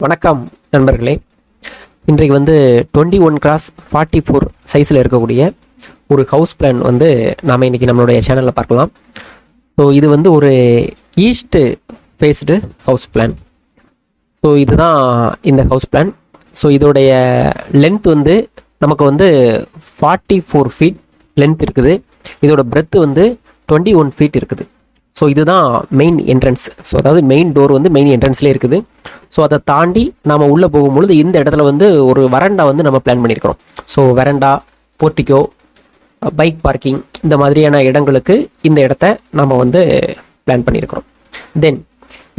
வணக்கம் நண்பர்களே. இன்றைக்கு 21x44 சைஸில் இருக்கக்கூடிய ஒரு ஹவுஸ் பிளான் நாம் இன்றைக்கி நம்மளுடைய சேனலில் பார்க்கலாம். ஸோ இது ஒரு east faced house plan. So இதுதான் இந்த ஹவுஸ் பிளான். ஸோ இதோடைய லென்த் நமக்கு 44 ஃபீட் லென்த் இருக்குது. இதோட பிரெத் 21 ஃபீட் இருக்குது. ஸோ இதுதான் மெயின் என்ட்ரன்ஸ். ஸோ அதாவது மெயின் டோர் மெயின் என்ட்ரன்ஸ்லேயே இருக்குது. ஸோ அதை தாண்டி நாம் உள்ளே போகும்பொழுது இந்த இடத்துல ஒரு வரண்டா நம்ம பிளான் பண்ணியிருக்கிறோம். ஸோ வரண்டா, போர்ட்டிகோ, பைக் பார்க்கிங் இந்த மாதிரியான இடங்களுக்கு இந்த இடத்த நாம் பிளான் பண்ணியிருக்கிறோம். தென்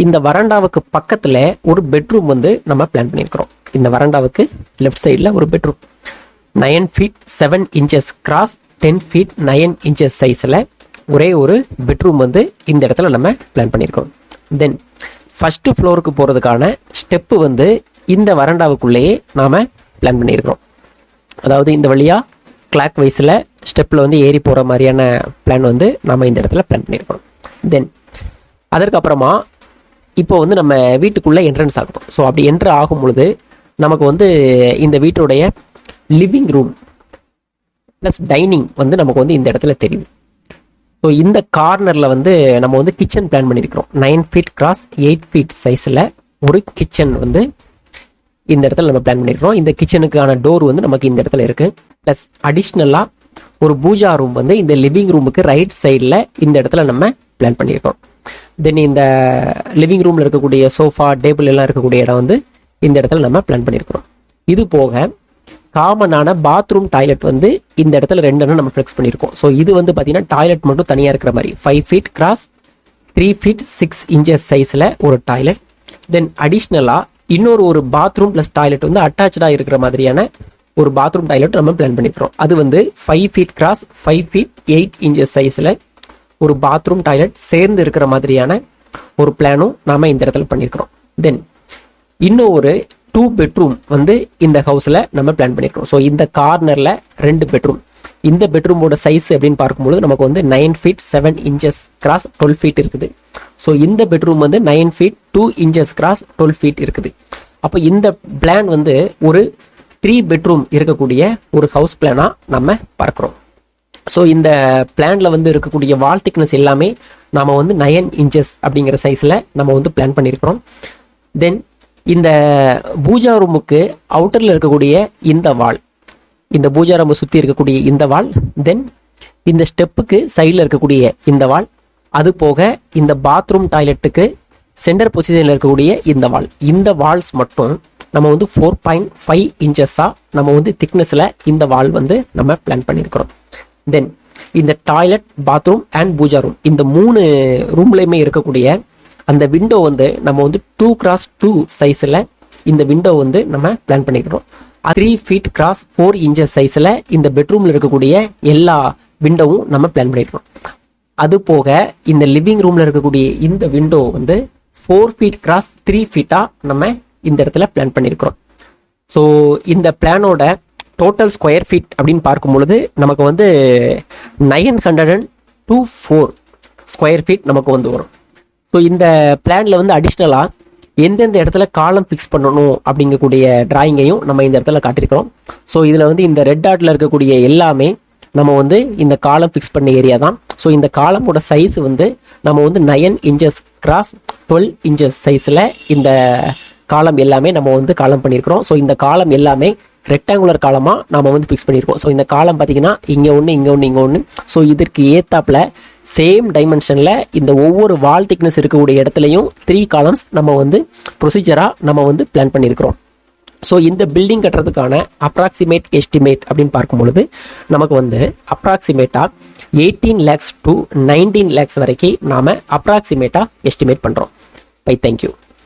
இந்த வரண்டாவுக்கு பக்கத்தில் ஒரு பெட்ரூம் நம்ம பிளான் பண்ணியிருக்கிறோம். இந்த வரண்டாவுக்கு லெஃப்ட் சைடில் ஒரு bedroom 9 feet 7 inches cross 10 feet 9 inches சைஸில் ஒரே ஒரு பெட்ரூம் இந்த இடத்துல நம்ம பிளான் பண்ணியிருக்கோம். தென் ஃபஸ்ட்டு ஃப்ளோருக்கு போகிறதுக்கான ஸ்டெப்பு இந்த வரண்டாவுக்குள்ளேயே நாம் பிளான் பண்ணியிருக்கிறோம். அதாவது இந்த வழியாக கிளாக் வைஸில் ஸ்டெப்பில் ஏறி போகிற மாதிரியான பிளான் நாம் இந்த இடத்துல பிளான் பண்ணியிருக்கிறோம். தென் அதற்கப்புறமா இப்போ நம்ம வீட்டுக்குள்ளே என்ட்ரன்ஸ் ஆகும். ஸோ அப்படி என்ட்ரு ஆகும் பொழுது நமக்கு இந்த வீட்டுடைய லிவிங் ரூம் ப்ளஸ் டைனிங் நமக்கு இந்த இடத்துல தெரியும். ஸோ இந்த கார்னரில் நம்ம கிச்சன் பிளான் பண்ணியிருக்கிறோம். 9 feet கிராஸ் 8 feet சைஸில் ஒரு கிச்சன் இந்த இடத்துல நம்ம பிளான் பண்ணியிருக்கிறோம். இந்த கிச்சனுக்கான டோர் நமக்கு இந்த இடத்துல இருக்குது. ப்ளஸ் அடிஷ்னலாக ஒரு பூஜா ரூம் இந்த லிவிங் ரூமுக்கு ரைட் சைடில் இந்த இடத்துல நம்ம பிளான் பண்ணியிருக்கிறோம். தென் இந்த லிவிங் ரூமில் இருக்கக்கூடிய சோஃபா, டேபிள் எல்லாம் இருக்கக்கூடிய இடம் இந்த இடத்துல நம்ம பிளான் பண்ணியிருக்கிறோம். இது போக காமனான பாத்ரூம் டாய்லெட் இந்த இடத்துல 2 நம்ம ஃபிக்ஸ் பண்ணியிருக்கோம். ஸோ இது பார்த்தீங்கன்னா டாய்லெட் மட்டும் தனியாக இருக்கிற மாதிரி 5 feet கிராஸ் 3 feet 6 inches சைஸில் ஒரு டாய்லெட். தென் அடிஷ்னலாக இன்னொரு ஒரு பாத்ரூம் ப்ளஸ் டாய்லெட் அட்டாச்சாக இருக்கிற மாதிரியான ஒரு பாத்ரூம் டாய்லெட் நம்ம பிளான் பண்ணிக்கிறோம். அது 5 feet கிராஸ் 5 feet 8 inches சைஸில் ஒரு பாத்ரூம் டாய்லெட் சேர்ந்து இருக்கிற மாதிரியான ஒரு பிளானும் நாம் இந்த இடத்துல பண்ணியிருக்கிறோம். தென் இன்னும் ஒரு 2 பெட்ரூம் இந்த ஹவுஸில் நம்ம பிளான் பண்ணியிருக்கிறோம். ஸோ இந்த கார்னரில் 2 பெட்ரூம். இந்த பெட்ரூமோட சைஸ் அப்படின்னு பார்க்கும்போது நமக்கு 9 feet 7 inches கிராஸ் 12 feet இருக்குது. ஸோ இந்த bedroom 9 feet 2 inches cross 12 feet இருக்குது. அப்போ இந்த பிளான் ஒரு 3 பெட்ரூம் இருக்கக்கூடிய ஒரு ஹவுஸ் பிளானாக நம்ம பார்க்குறோம். ஸோ இந்த பிளானில் இருக்கக்கூடிய வால் திக்னஸ் எல்லாமே நாம் 9 inches அப்படிங்கிற சைஸில் நம்ம பிளான் பண்ணியிருக்கிறோம். தென் இந்த பூஜா ரூமுக்கு அவுட்டரில் இருக்கக்கூடிய இந்த வால், இந்த பூஜா ரூமை சுற்றி இருக்கக்கூடிய இந்த வால், தென் இந்த ஸ்டெப்புக்கு சைடில் இருக்கக்கூடிய இந்த வால், அது போக இந்த பாத்ரூம் டாய்லெட்டுக்கு சென்டர் பொசிஷனில் இருக்கக்கூடிய இந்த வால், இந்த வால்ஸ் மட்டும் நம்ம 4.5 inches-ஆக நம்ம திக்னஸில் இந்த வால் நம்ம பிளான் பண்ணியிருக்கிறோம். தென் இந்த toilet, bathroom and puja room இந்த 3 ரூம்லையுமே இருக்கக்கூடிய அந்த விண்டோ நம்ம 2x2 சைஸில் இந்த விண்டோ நம்ம பிளான் பண்ணிக்கிறோம். 3 feet கிராஸ் 4 inches சைஸில் இந்த பெட்ரூமில் இருக்கக்கூடிய எல்லா விண்டோவும் நம்ம பிளான் பண்ணிக்கிறோம். அது போக இந்த லிவிங் ரூமில் இருக்கக்கூடிய இந்த விண்டோ 4 feet கிராஸ் 3 feet-ஆ நம்ம இந்த இடத்துல பிளான் பண்ணியிருக்கிறோம். ஸோ இந்த பிளானோட டோட்டல் ஸ்கொயர் ஃபீட் அப்படின்னு பார்க்கும் பொழுது நமக்கு 924 ஸ்கொயர் ஃபீட் நமக்கு வரும். ஸோ இந்த பிளானில் அடிஷ்னலாக எந்தெந்த இடத்துல காலம் ஃபிக்ஸ் பண்ணணும் அப்படிங்கக்கூடிய டிராயிங்கையும் நம்ம இந்த இடத்துல காட்டியிருக்கிறோம். ஸோ இதில் இந்த ரெட் டாட்டில் இருக்கக்கூடிய எல்லாமே நம்ம இந்த காலம் ஃபிக்ஸ் பண்ண ஏரியா தான். ஸோ இந்த காலமோட சைஸ் நம்ம 9 inches கிராஸ் 12 inches சைஸில் இந்த காலம் எல்லாமே நம்ம காலம் பண்ணியிருக்கிறோம். ஸோ இந்த காலம் எல்லாமே ரெக்டாங்குலர் காலமாக நம்ம ஃபிக்ஸ் பண்ணியிருக்கோம். ஸோ இந்த காலம் பார்த்தீங்கன்னா இங்கே ஒன்று, இங்கே ஒன்று, இங்கே ஒன்று. ஸோ இதற்கு ஏத்தாப்பில் சேம் டைமென்ஷனில் இந்த ஒவ்வொரு வால் திக்னஸ் இருக்கக்கூடிய இடத்துலையும் 3 காலம்ஸ் நம்ம ப்ரொசீஜராக நம்ம பிளான் பண்ணியிருக்கிறோம். ஸோ இந்த பில்டிங் கட்டுறதுக்கான அப்ராக்சிமேட் எஸ்டிமேட் அப்படின்னு பார்க்கும் பொழுது நமக்கு அப்ராக்சிமேட்டாக 18 lakhs to 19 lakhs வரைக்கும் நாம் அப்ராக்சிமேட்டாக எஸ்டிமேட் பண்ணுறோம். தேங்க்யூ.